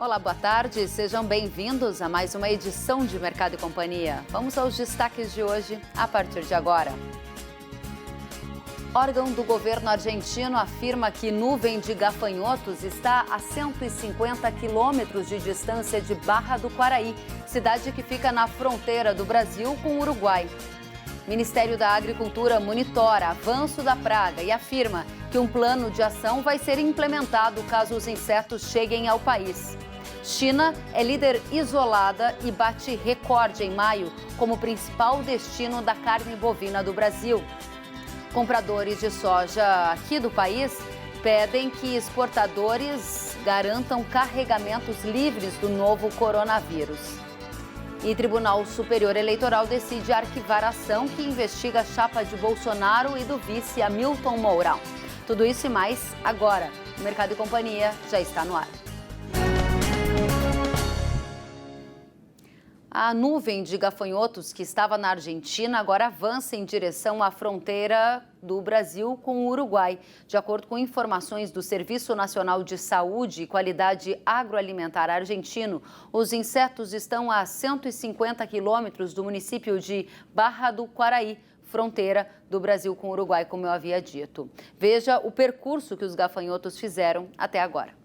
Olá, boa tarde. Sejam bem-vindos a mais uma edição de Mercado e Companhia. Vamos aos destaques de hoje a partir de agora. Órgão do governo argentino afirma que nuvem de gafanhotos está a 150 quilômetros de distância de Barra do Quaraí, cidade que fica na fronteira do Brasil com o Uruguai. Ministério da Agricultura monitora avanço da praga e afirma que um plano de ação vai ser implementado caso os insetos cheguem ao país. China é líder isolada e bate recorde em maio como principal destino da carne bovina do Brasil. Compradores de soja aqui do país pedem que exportadores garantam carregamentos livres do novo coronavírus. E Tribunal Superior Eleitoral decide arquivar a ação que investiga a chapa de Bolsonaro e do vice Hamilton Mourão. Tudo isso e mais agora. O Mercado e Companhia já está no ar. A nuvem de gafanhotos que estava na Argentina agora avança em direção à fronteira do Brasil com o Uruguai. De acordo com informações do Serviço Nacional de Saúde e Qualidade Agroalimentar argentino, os insetos estão a 150 quilômetros do município de Barra do Quaraí, fronteira do Brasil com o Uruguai, como eu havia dito. Veja o percurso que os gafanhotos fizeram até agora.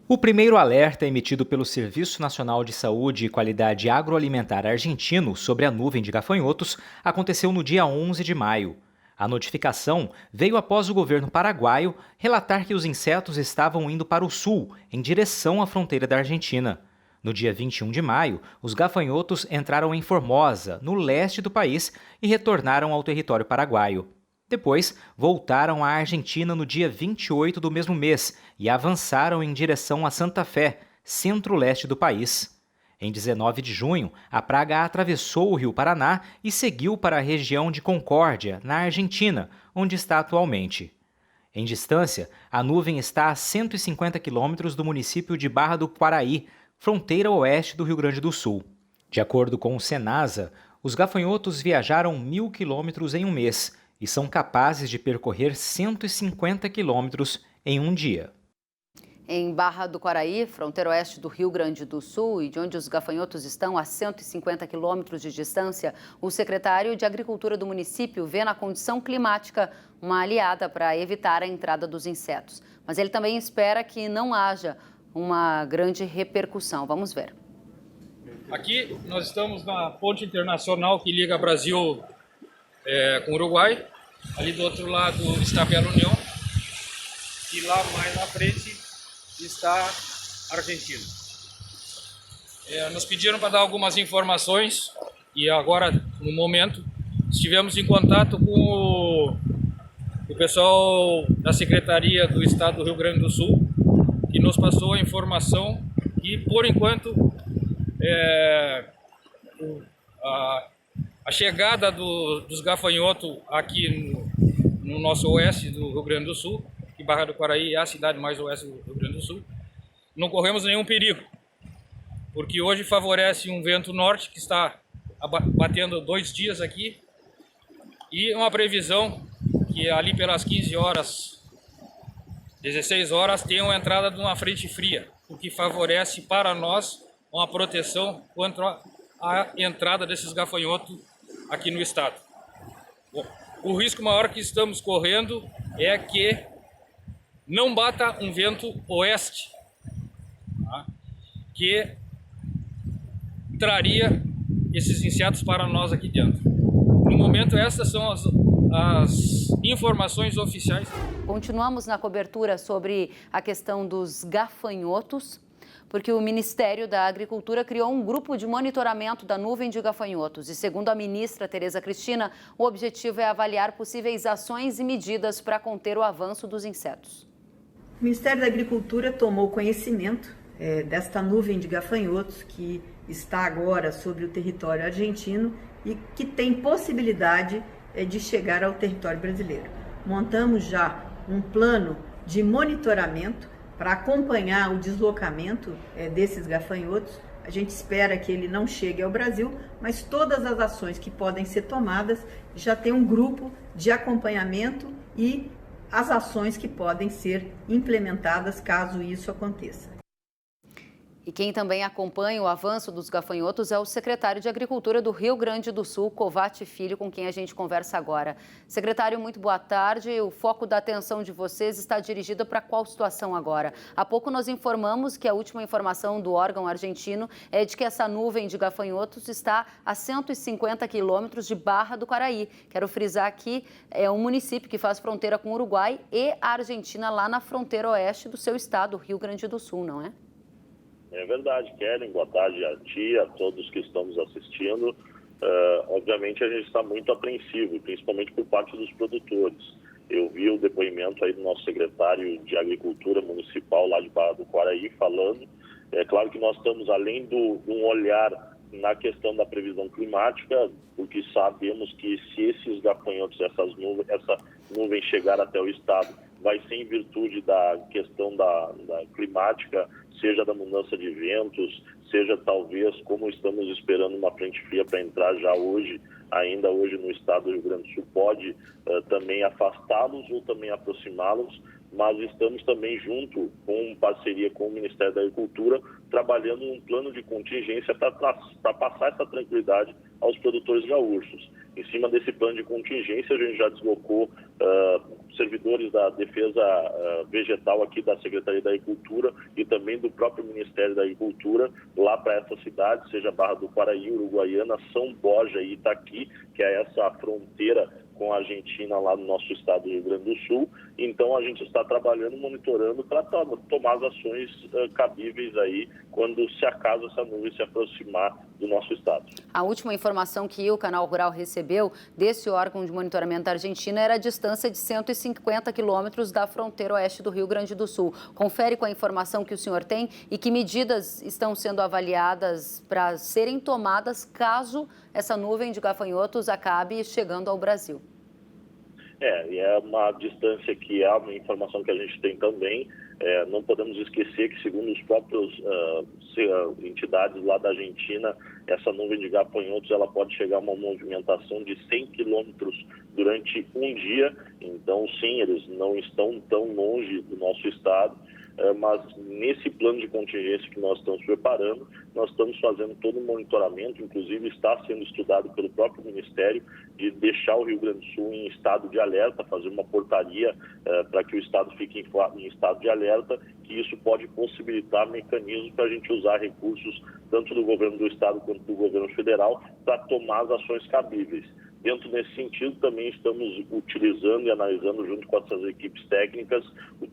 O primeiro alerta emitido pelo Serviço Nacional de Saúde e Qualidade Agroalimentar argentino sobre a nuvem de gafanhotos aconteceu no dia 11 de maio. A notificação veio após o governo paraguaio relatar que os insetos estavam indo para o sul, em direção à fronteira da Argentina. No dia 21 de maio, os gafanhotos entraram em Formosa, no leste do país, e retornaram ao território paraguaio. Depois, voltaram à Argentina no dia 28 do mesmo mês e avançaram em direção a Santa Fé, centro-leste do país. Em 19 de junho, a praga atravessou o Rio Paraná e seguiu para a região de Concórdia, na Argentina, onde está atualmente. Em distância, a nuvem está a 150 quilômetros do município de Barra do Quaraí, fronteira oeste do Rio Grande do Sul. De acordo com o Senasa, os gafanhotos viajaram 1.000 quilômetros em um mês, e são capazes de percorrer 150 quilômetros em um dia. Em Barra do Quaraí, fronteira oeste do Rio Grande do Sul, e de onde os gafanhotos estão a 150 quilômetros de distância, o secretário de Agricultura do município vê na condição climática uma aliada para evitar a entrada dos insetos. Mas ele também espera que não haja uma grande repercussão. Vamos ver. Aqui nós estamos na ponte internacional que liga Brasil com o Uruguai. Ali do outro lado está Belo União e lá mais na frente está a Argentina. Nos pediram para dar algumas informações e agora, no momento, estivemos em contato com o pessoal da Secretaria do Estado do Rio Grande do Sul, que nos passou a informação que, por enquanto, a chegada dos gafanhotos aqui no nosso oeste do Rio Grande do Sul, que Barra do Quaraí é a cidade mais oeste do Rio Grande do Sul, não corremos nenhum perigo, porque hoje favorece um vento norte que está batendo 2 dias aqui e uma previsão que ali pelas 15 horas, 16 horas, tem uma entrada de uma frente fria, o que favorece para nós uma proteção contra a entrada desses gafanhotos aqui no estado. Bom, o risco maior que estamos correndo é que não bata um vento oeste, tá? Que traria esses insetos para nós aqui dentro. No momento, essas são as informações oficiais. Continuamos na cobertura sobre a questão dos gafanhotos, porque o Ministério da Agricultura criou um grupo de monitoramento da nuvem de gafanhotos. E, segundo a ministra Tereza Cristina, o objetivo é avaliar possíveis ações e medidas para conter o avanço dos insetos. O Ministério da Agricultura tomou conhecimento desta nuvem de gafanhotos que está agora sobre o território argentino e que tem possibilidade de chegar ao território brasileiro. Montamos já um plano de monitoramento para acompanhar o deslocamento desses gafanhotos. A gente espera que ele não chegue ao Brasil, mas todas as ações que podem ser tomadas já tem um grupo de acompanhamento e as ações que podem ser implementadas caso isso aconteça. E quem também acompanha o avanço dos gafanhotos é o secretário de Agricultura do Rio Grande do Sul, Covatti Filho, com quem a gente conversa agora. Secretário, muito boa tarde. O foco da atenção de vocês está dirigido para qual situação agora? Há pouco nós informamos que a última informação do órgão argentino é de que essa nuvem de gafanhotos está a 150 quilômetros de Barra do Quaraí. Quero frisar que é um município que faz fronteira com o Uruguai e a Argentina, lá na fronteira oeste do seu estado, Rio Grande do Sul, não é? É verdade, Kellen. Boa tarde a ti, a todos que estão nos assistindo. Obviamente a gente está muito apreensivo, principalmente por parte dos produtores. Eu vi o depoimento aí do nosso secretário de Agricultura Municipal lá de Barra do Quaraí falando. É claro que nós estamos além de um olhar na questão da previsão climática, porque sabemos que se esses gafanhotos, essa nuvem chegar até o estado, vai ser em virtude da questão da climática, seja da mudança de ventos, seja talvez, como estamos esperando uma frente fria para entrar já hoje, ainda hoje no estado do Rio Grande do Sul, pode também afastá-los ou também aproximá-los, mas estamos também junto, com parceria com o Ministério da Agricultura, trabalhando num plano de contingência para passar essa tranquilidade aos produtores gaúchos. Em cima desse plano de contingência, a gente já deslocou servidores da Defesa Vegetal aqui da Secretaria da Agricultura e também do próprio Ministério da Agricultura lá para essa cidade, seja Barra do Quaraí, Uruguaiana, São Borja e Itaqui, que é essa fronteira com a Argentina lá no nosso estado do Rio Grande do Sul. Então a gente está trabalhando, monitorando para tomar as ações cabíveis aí quando se acaso essa nuvem se aproximar do nosso estado. A última informação que o Canal Rural recebeu desse órgão de monitoramento da Argentina era a distância de 150 quilômetros da fronteira oeste do Rio Grande do Sul. Confere com a informação que o senhor tem e que medidas estão sendo avaliadas para serem tomadas caso essa nuvem de gafanhotos acabe chegando ao Brasil. É uma distância que é uma informação que a gente tem também. Não podemos esquecer que, segundo os próprios entidades lá da Argentina, essa nuvem de gafanhotos ela pode chegar a uma movimentação de 100 quilômetros durante um dia. Então, sim, eles não estão tão longe do nosso estado. Mas nesse plano de contingência que nós estamos preparando, nós estamos fazendo todo um monitoramento, inclusive está sendo estudado pelo próprio Ministério de deixar o Rio Grande do Sul em estado de alerta, fazer uma portaria para que o estado fique em estado de alerta, que isso pode possibilitar mecanismos para a gente usar recursos tanto do governo do estado quanto do governo federal para tomar as ações cabíveis. Dentro desse sentido, também estamos utilizando e analisando, junto com essas equipes técnicas,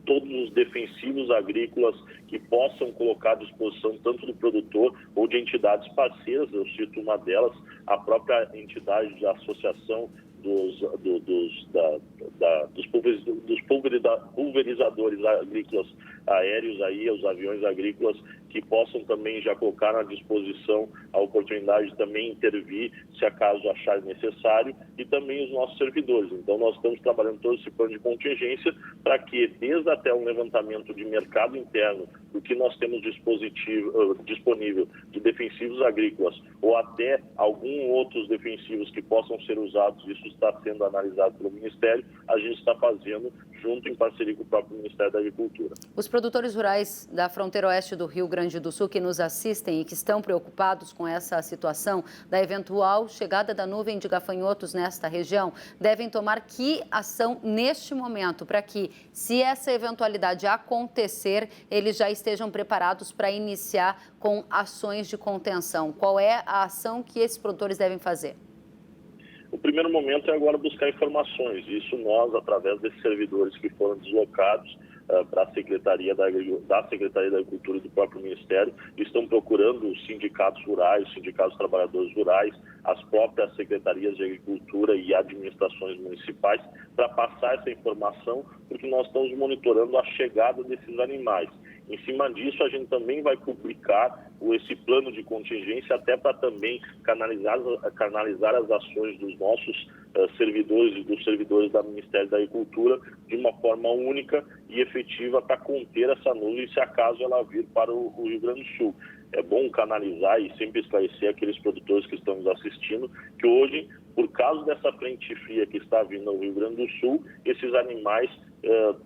todos os defensivos agrícolas que possam colocar à disposição tanto do produtor ou de entidades parceiras. Eu cito uma delas, a própria entidade da Associação dos pulverizadores agrícolas aéreos, aí, os aviões agrícolas, que possam também já colocar à disposição a oportunidade de também intervir, se acaso achar necessário, e também os nossos servidores. Então, nós estamos trabalhando todo esse plano de contingência para que, desde até um levantamento de mercado interno, do que nós temos disponível de defensivos agrícolas, ou até alguns outros defensivos que possam ser usados, isso está sendo analisado pelo Ministério, a gente está fazendo junto em parceria com o próprio Ministério da Agricultura. Os produtores rurais da fronteira oeste do Rio Grande do Sul que nos assistem e que estão preocupados com essa situação da eventual chegada da nuvem de gafanhotos nesta região, devem tomar que ação neste momento para que, se essa eventualidade acontecer, eles já estejam preparados para iniciar com ações de contenção. Qual é a ação que esses produtores devem fazer? O primeiro momento é agora buscar informações. Isso nós, através desses servidores que foram deslocados para a Secretaria da Agricultura e do próprio Ministério, estão procurando os sindicatos rurais, os sindicatos trabalhadores rurais, as próprias secretarias de Agricultura e administrações municipais, para passar essa informação, porque nós estamos monitorando a chegada desses animais. Em cima disso, a gente também vai publicar esse plano de contingência até para também canalizar as ações dos nossos servidores e dos servidores do Ministério da Agricultura de uma forma única e efetiva para conter essa nuvem, se acaso ela vir para o Rio Grande do Sul. É bom canalizar e sempre esclarecer aqueles produtores que estão nos assistindo que hoje, por causa dessa frente fria que está vindo ao Rio Grande do Sul, esses animais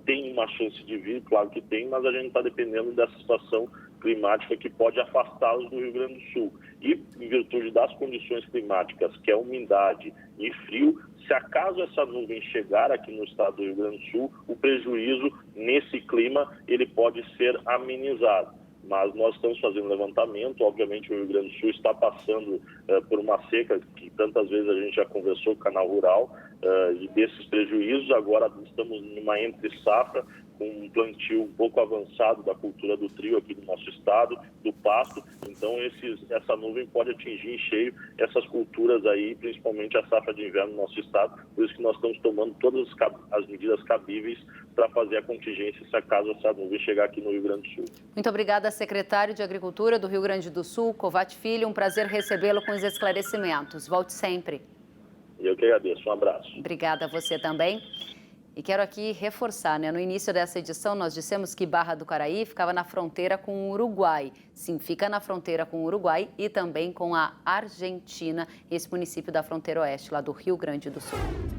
têm uma chance de vir, claro que tem, mas a gente está dependendo dessa situação climática que pode afastá-los do Rio Grande do Sul. E, em virtude das condições climáticas, que é umidade e frio, se acaso essa nuvem chegar aqui no estado do Rio Grande do Sul, o prejuízo nesse clima ele pode ser amenizado. Mas nós estamos fazendo levantamento, obviamente o Rio Grande do Sul está passando por uma seca que tantas vezes a gente já conversou com o Canal Rural, e desses prejuízos. Agora estamos numa entre-safra, com um plantio um pouco avançado da cultura do trigo aqui do nosso estado, do pasto. Então essa nuvem pode atingir em cheio essas culturas aí, principalmente a safra de inverno no nosso estado. Por isso que nós estamos tomando todas as medidas cabíveis para fazer a contingência se acaso essa nuvem chegar aqui no Rio Grande do Sul. Muito obrigada, secretário de Agricultura do Rio Grande do Sul, Kovács Filho. Um prazer recebê-lo com os esclarecimentos. Volte sempre. Eu que agradeço. Um abraço. Obrigada a você também. E quero aqui reforçar, no início dessa edição nós dissemos que Barra do Quaraí ficava na fronteira com o Uruguai. Sim, fica na fronteira com o Uruguai e também com a Argentina, esse município da fronteira oeste, lá do Rio Grande do Sul.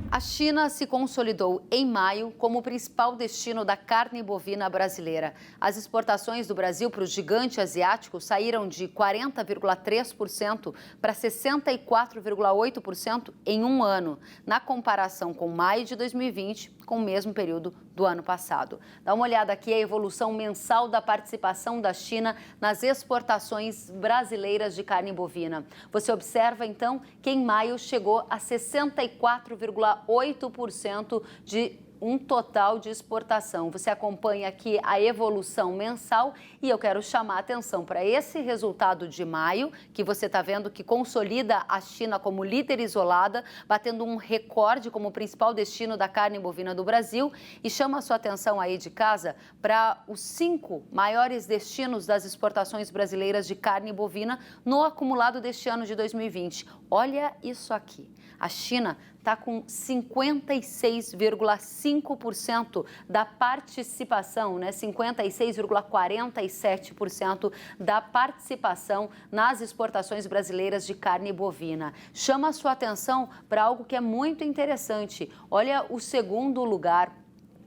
A China se consolidou em maio como o principal destino da carne bovina brasileira. As exportações do Brasil para o gigante asiático saíram de 40,3% para 64,8% em um ano, na comparação com maio de 2020, com o mesmo período do ano passado. Dá uma olhada aqui a evolução mensal da participação da China nas exportações brasileiras de carne bovina. Você observa, então, que em maio chegou a 64,8% de um total de exportação. Você acompanha aqui a evolução mensal e eu quero chamar a atenção para esse resultado de maio, que você está vendo que consolida a China como líder isolada, batendo um recorde como principal destino da carne bovina do Brasil, e chama a sua atenção aí de casa para os 5 maiores destinos das exportações brasileiras de carne bovina no acumulado deste ano de 2020. Olha isso aqui. A China está com 56,5% da participação, 56,47% da participação nas exportações brasileiras de carne bovina. Chama a sua atenção para algo que é muito interessante. Olha o segundo lugar.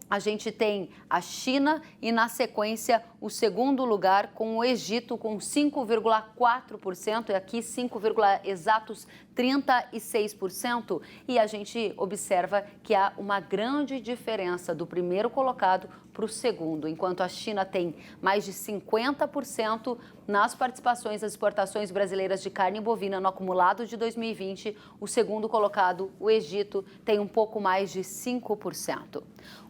A gente tem a China e, na sequência, o segundo lugar com o Egito, com 5,4%, e aqui 5,36%. E a gente observa que há uma grande diferença do primeiro colocado para o segundo. Enquanto a China tem mais de 50% nas participações das exportações brasileiras de carne bovina no acumulado de 2020, o segundo colocado, o Egito, tem um pouco mais de 5%.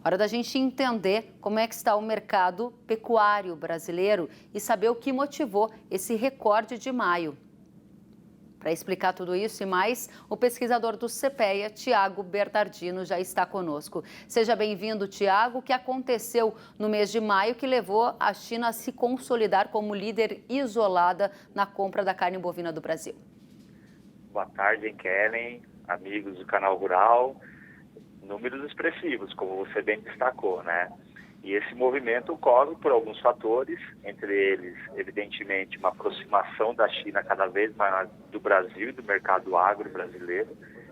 Hora da gente entender como é que está o mercado pecuário brasileiro e saber o que motivou esse recorde de maio. Para explicar tudo isso e mais, o pesquisador do CPEA, Tiago Bernardino, já está conosco. Seja bem-vindo, Tiago. O que aconteceu no mês de maio que levou a China a se consolidar como líder isolada na compra da carne bovina do Brasil? Boa tarde, Kellen, amigos do Canal Rural. Números expressivos, como você bem destacou, né? E esse movimento ocorre por alguns fatores, entre eles, evidentemente, uma aproximação da China cada vez mais do Brasil e do mercado agro brasileiro,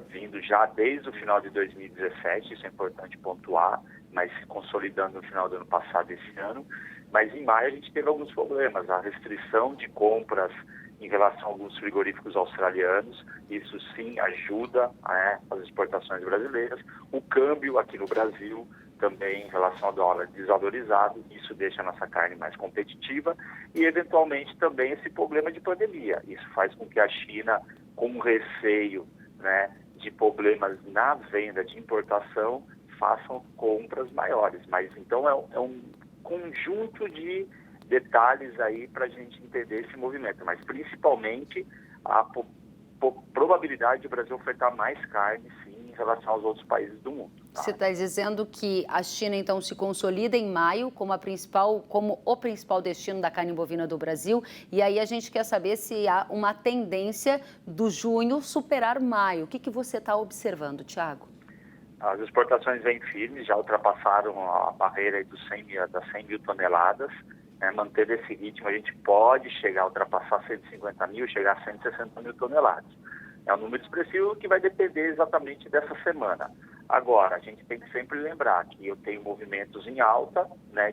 vindo já desde o final de 2017, isso é importante pontuar, mas se consolidando no final do ano passado e esse ano. Mas em maio a gente teve alguns problemas, a restrição de compras em relação a alguns frigoríficos australianos, isso sim ajuda as exportações brasileiras. O câmbio aqui no Brasil também em relação ao dólar desvalorizado, isso deixa a nossa carne mais competitiva e eventualmente também esse problema de pandemia. Isso faz com que a China, com receio de problemas na venda de importação, façam compras maiores. Mas então é um conjunto de detalhes aí para a gente entender esse movimento, mas principalmente a probabilidade de o Brasil ofertar mais carne, sim, em relação aos outros países do mundo. Tá? Você está dizendo que a China, então, se consolida em maio como o principal destino da carne bovina do Brasil, e aí a gente quer saber se há uma tendência do junho superar maio. O que você está observando, Tiago? As exportações vêm firmes, já ultrapassaram a barreira das 100 mil toneladas. Mantendo esse ritmo, a gente pode chegar a ultrapassar 150 mil, chegar a 160 mil toneladas. É um número expressivo que vai depender exatamente dessa semana. Agora, a gente tem que sempre lembrar que eu tenho movimentos em alta,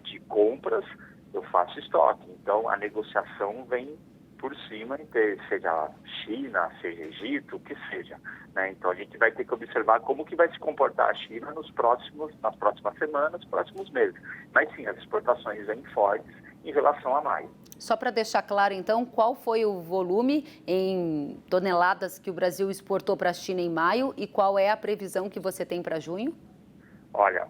de compras, eu faço estoque. Então, a negociação vem por cima, seja China, seja Egito, o que seja, né? Então, a gente vai ter que observar como que vai se comportar a China nas próximas semanas, próximos meses. Mas, sim, as exportações vêm fortes em relação a maio. Só para deixar claro, então, qual foi o volume em toneladas que o Brasil exportou para a China em maio e qual é a previsão que você tem para junho? Olha,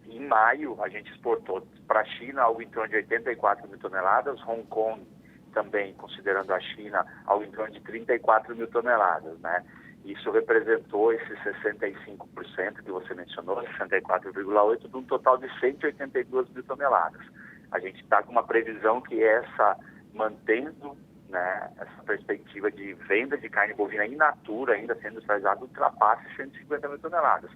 em maio a gente exportou para a China algo em torno de 84 mil toneladas, Hong Kong também, considerando a China, algo em torno de 34 mil toneladas, né? Isso representou esses 65% que você mencionou, 64,8%, de um total de 182 mil toneladas. A gente está com uma previsão que mantendo, né, essa perspectiva de venda de carne bovina in natura, ainda sendo industrializada, ultrapasse 150 mil toneladas.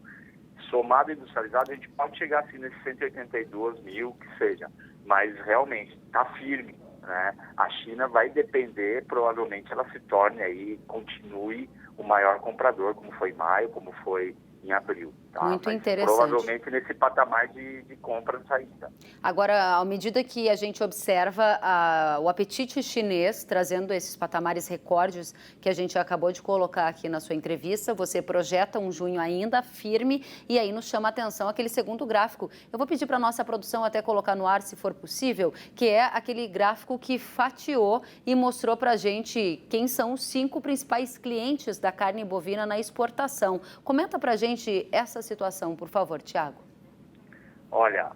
Somado e industrializado, a gente pode chegar assim nesses 182 mil, que seja, mas realmente está firme, né? A China vai depender, provavelmente ela se torne aí, continue o maior comprador, como foi em maio, como foi em abril. Tá? Muito Mas interessante. provavelmente nesse patamar de compra ainda. Agora, à medida que a gente observa o apetite chinês, trazendo esses patamares recordes que a gente acabou de colocar aqui na sua entrevista, você projeta um junho ainda firme e aí nos chama a atenção aquele segundo gráfico. Eu vou pedir para a nossa produção até colocar no ar, se for possível, que é aquele gráfico que fatiou e mostrou para a gente quem são os 5 principais clientes da carne bovina na exportação. Comenta para a gente essa situação, por favor, Thiago. Olha,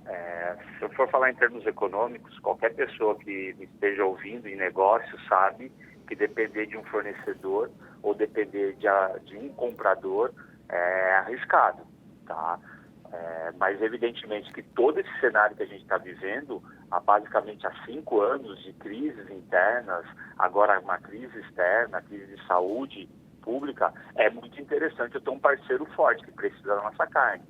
se eu for falar em termos econômicos, qualquer pessoa que me esteja ouvindo em negócio sabe que depender de um fornecedor ou depender de um comprador é arriscado, tá? Mas evidentemente que todo esse cenário que a gente está vivendo, basicamente há 5 anos de crises internas, agora uma crise externa, crise de saúde pública, é muito interessante eu ter um parceiro forte que precisa da nossa carne.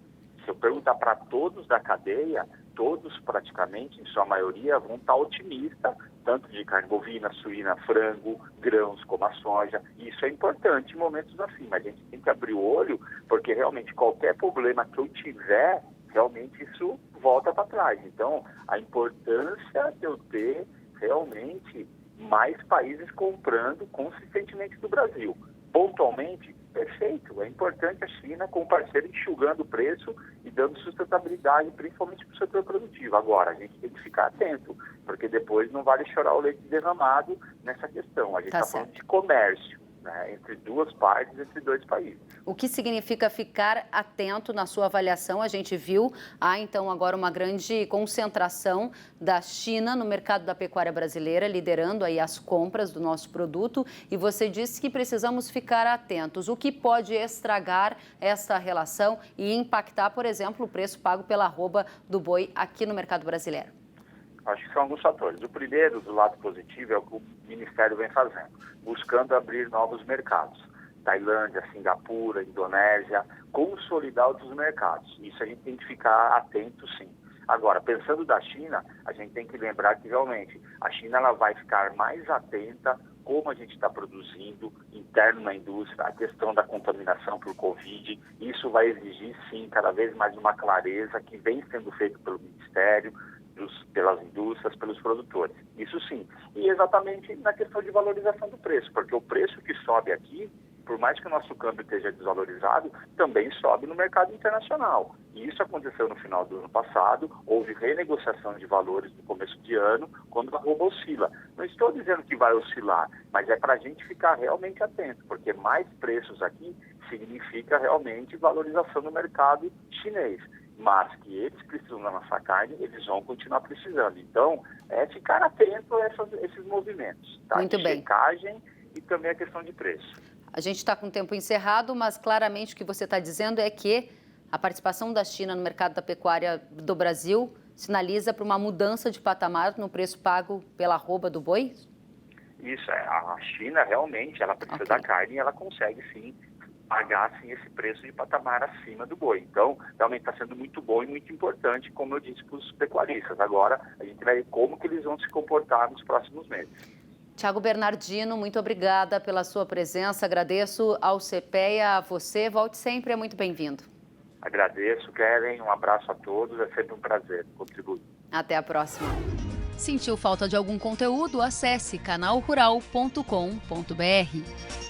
Se eu perguntar para todos da cadeia, todos praticamente, em sua maioria, vão estar otimistas, tanto de carne bovina, suína, frango, grãos, como a soja. E isso é importante em momentos assim, mas a gente tem que abrir o olho, porque realmente qualquer problema que eu tiver, realmente isso volta para trás. Então, a importância de eu ter realmente mais países comprando consistentemente do Brasil. Pontualmente, perfeito. É importante a China com o parceiro enxugando o preço e dando sustentabilidade, principalmente para o setor produtivo. Agora, a gente tem que ficar atento, porque depois não vale chorar o leite derramado nessa questão. A gente está falando de comércio, né, entre duas partes, entre dois países. O que significa ficar atento na sua avaliação? A gente viu, então agora uma grande concentração da China no mercado da pecuária brasileira, liderando aí as compras do nosso produto, e você disse que precisamos ficar atentos. O que pode estragar essa relação e impactar, por exemplo, o preço pago pela arroba do boi aqui no mercado brasileiro? Acho que são alguns fatores. O primeiro, do lado positivo, é o que o Ministério vem fazendo, buscando abrir novos mercados. Tailândia, Singapura, Indonésia, consolidar outros mercados. Isso a gente tem que ficar atento, sim. Agora, pensando da China, a gente tem que lembrar que realmente a China ela vai ficar mais atenta como a gente está produzindo interno na indústria, a questão da contaminação por Covid. Isso vai exigir, sim, cada vez mais uma clareza que vem sendo feito pelo Ministério, pelas indústrias, pelos produtores. Isso sim. E exatamente na questão de valorização do preço, porque o preço que sobe aqui, por mais que o nosso câmbio esteja desvalorizado, também sobe no mercado internacional. E isso aconteceu no final do ano passado, houve renegociação de valores no começo de ano, quando a arroba oscila. Não estou dizendo que vai oscilar, mas é para a gente ficar realmente atento, porque mais preços aqui significa realmente valorização no mercado chinês. Mas que eles precisam da nossa carne, eles vão continuar precisando. Então, é ficar atento a esses movimentos, tá? Muito bem. Checagem e também a questão de preço. A gente está com o tempo encerrado, mas claramente o que você está dizendo é que a participação da China no mercado da pecuária do Brasil sinaliza para uma mudança de patamar no preço pago pela arroba do boi? Isso, a China realmente, ela precisa da carne e ela consegue sim pagar assim, esse preço de patamar acima do boi. Então, realmente está sendo muito bom e muito importante, como eu disse, para os pecuaristas. Agora, a gente vai ver como que eles vão se comportar nos próximos meses. Thiago Bernardino, muito obrigada pela sua presença. Agradeço ao CPEA, a você. Volte sempre, é muito bem-vindo. Agradeço, Kellen. Um abraço a todos. É sempre um prazer contribuir. Até a próxima. Sentiu falta de algum conteúdo? Acesse canalrural.com.br.